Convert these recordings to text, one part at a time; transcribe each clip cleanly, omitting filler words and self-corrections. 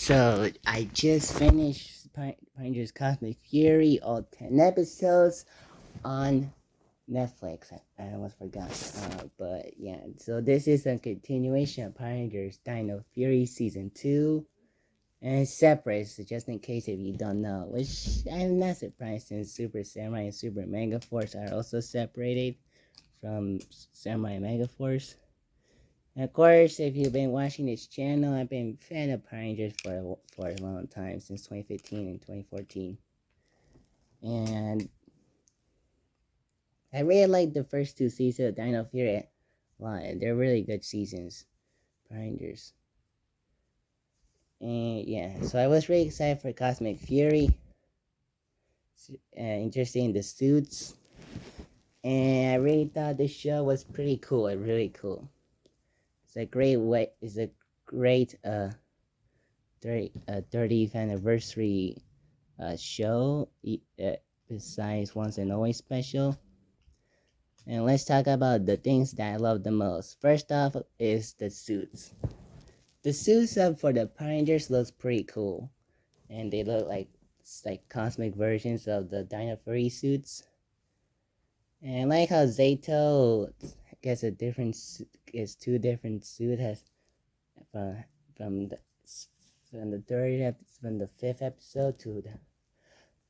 So I just finished Power Rangers Cosmic Fury, all 10 episodes on Netflix. I almost forgot. But yeah, so this is a continuation of Power Rangers Dino Fury Season 2. And it's separate, so just in case if you don't know. Which I'm not surprised since Super Samurai and Super Mega Force are also separated from Samurai Mega Force. And of course, if you've been watching this channel, I've been a fan of Power Rangers for a long time, since 2015 and 2014. And I really like the first two seasons of Dino Fury a lot. They're really good seasons, Power Rangers. And yeah, so I was really excited for Cosmic Fury. Interested in the suits. And I really thought this show was pretty cool, really cool. It's a great way, it's a great 30th anniversary show, besides Once and Always Special. And let's talk about the things that I love the most. First off is the suits. The suits for the Power Rangers looks pretty cool, and they look like cosmic versions of the Dino Fury suits. And I like how Zato gets two different suits has from the from the fifth episode to the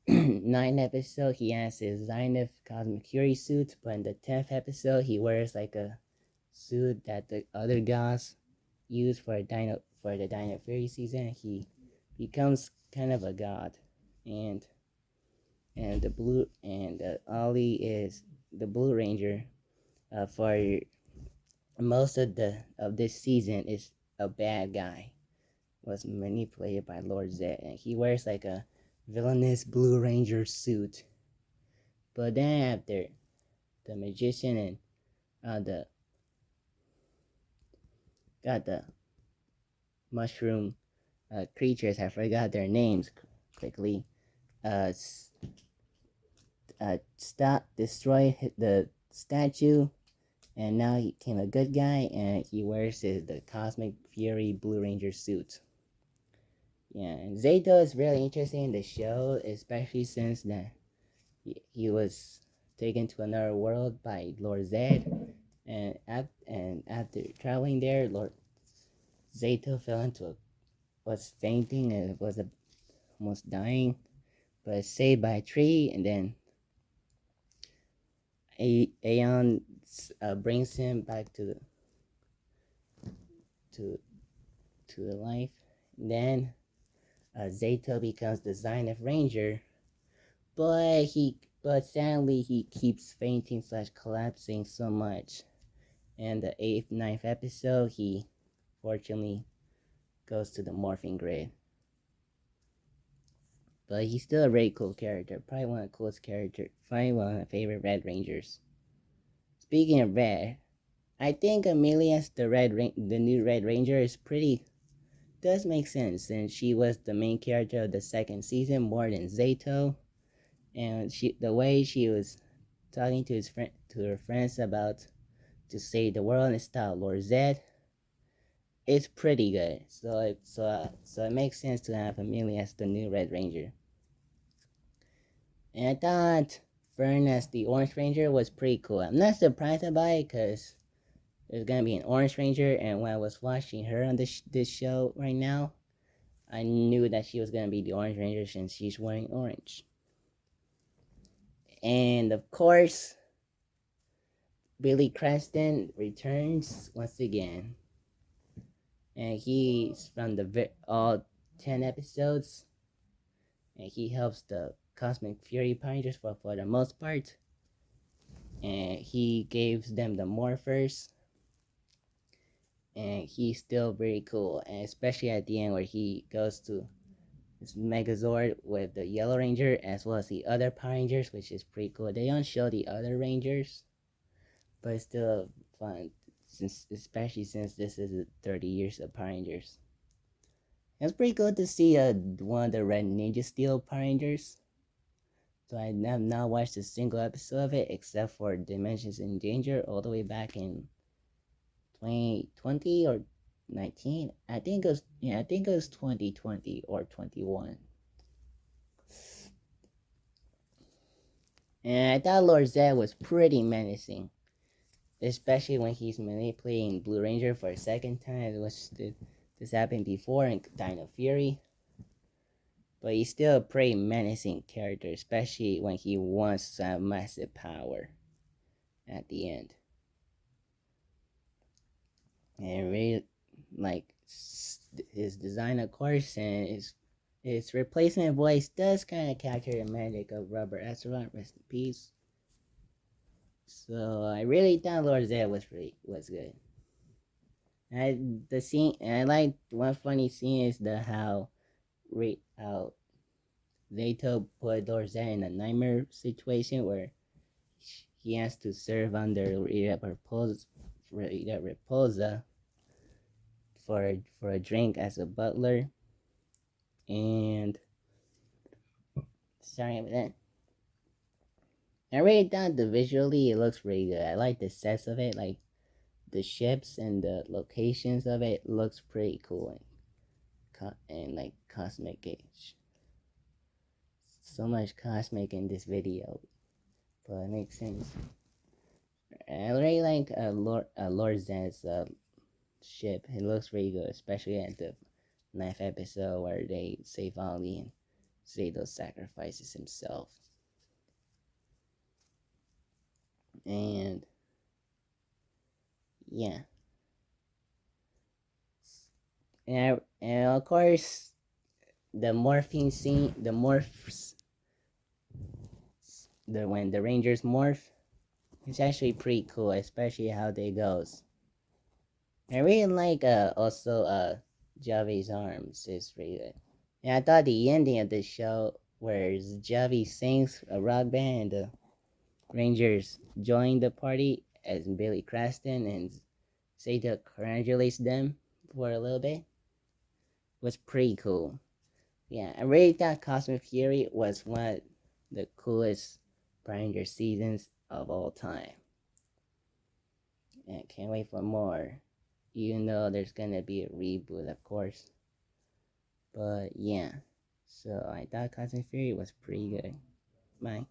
ninth episode. He has his Zenith Cosmic Fury suit, but in the 10th episode he wears like a suit that the other gods use for the Dino Fury season. He becomes kind of a god, and the blue and Ollie is the Blue Ranger. For most of this season is a bad guy. Was manipulated by Lord Zed, and he wears like a villainous Blue Ranger suit. But then after the magician and the mushroom creatures, I forgot their names quickly, destroy the statue, and now he became a good guy, and he wears the Cosmic Fury Blue Ranger suit. Yeah, and Zato is really interesting in the show, especially since he was taken to another world by Lord Zed, and after traveling there, Lord Zato was fainting and was almost dying, but saved by a tree, and then Aeon brings him back to the life. And then Zato becomes the Zenith Ranger, but sadly he keeps fainting / collapsing so much. And the 8th, 9th episode, he fortunately goes to the morphing grid. But he's still a really cool character. Probably one of the coolest characters. Probably one of my favorite Red Rangers. Speaking of Red, I think Amelia's the new Red Ranger does make sense, since she was the main character of the second season more than Zato, and the way she was talking to her friends about to save the world and stop Lord Zed, it's pretty good. So it makes sense to have Amelia as the new Red Ranger. And I thought Fern as the Orange Ranger was pretty cool. I'm not surprised about it because there's gonna be an Orange Ranger, and when I was watching her on this show right now, I knew that she was gonna be the Orange Ranger since she's wearing orange. And of course, Billy Creston returns once again, and he's from all 10 episodes, and he helps the Cosmic Fury Power Rangers for the most part, and he gives them the morphers. And he's still very cool, and especially at the end where he goes to his Megazord with the Yellow Ranger as well as the other Power Rangers, which is pretty cool. They don't show the other Rangers, but it's still fun, especially since this is 30 years of Power Rangers. It's pretty cool to see one of the Red Ninja Steel Power Rangers. So I have not watched a single episode of it except for Dimensions in Danger all the way back in 2020 or 19. I think it was, yeah, I think it was 2020 or 21. And I thought Lord Zed was pretty menacing, especially when he's manipulating Blue Ranger for a second time, which this happened before in Dino Fury. But he's still a pretty menacing character, especially when he wants to have massive power at the end. And really, like, his design, of course, and his replacement voice does kind of capture the magic of Rubber Astronaut. Rest in peace. So I really thought Lord Zed was good. The scene, and I like one funny scene is how Leto put Lord Zed in a nightmare situation where he has to serve under Rita Repulsa for a drink as a butler. And sorry about that. I really thought visually it looks really good. I like the sets of it, like the ships and the locations of it looks pretty cool and like cosmic age. So much cosmic in this video, but it makes sense. I really like Lord Zed's ship. It looks really good, especially at the 9th episode where they save Ollie and Zayto sacrifices himself. And yeah. And of course, the morphing scene, the morphs, when the Rangers morph, it's actually pretty cool, especially how they goes. I really like also Javi's arms is really good. And I thought the ending of the show where Javi sings a rock band and the Rangers join the party as Billy Cranston and Zeta congratulates them for a little bit was pretty cool. Yeah, I really thought Cosmic Fury was one of the coolest Ranger seasons of all time. And can't wait for more. Even though there's gonna be a reboot, of course. But yeah, so I thought Cosmic Fury was pretty good. Bye.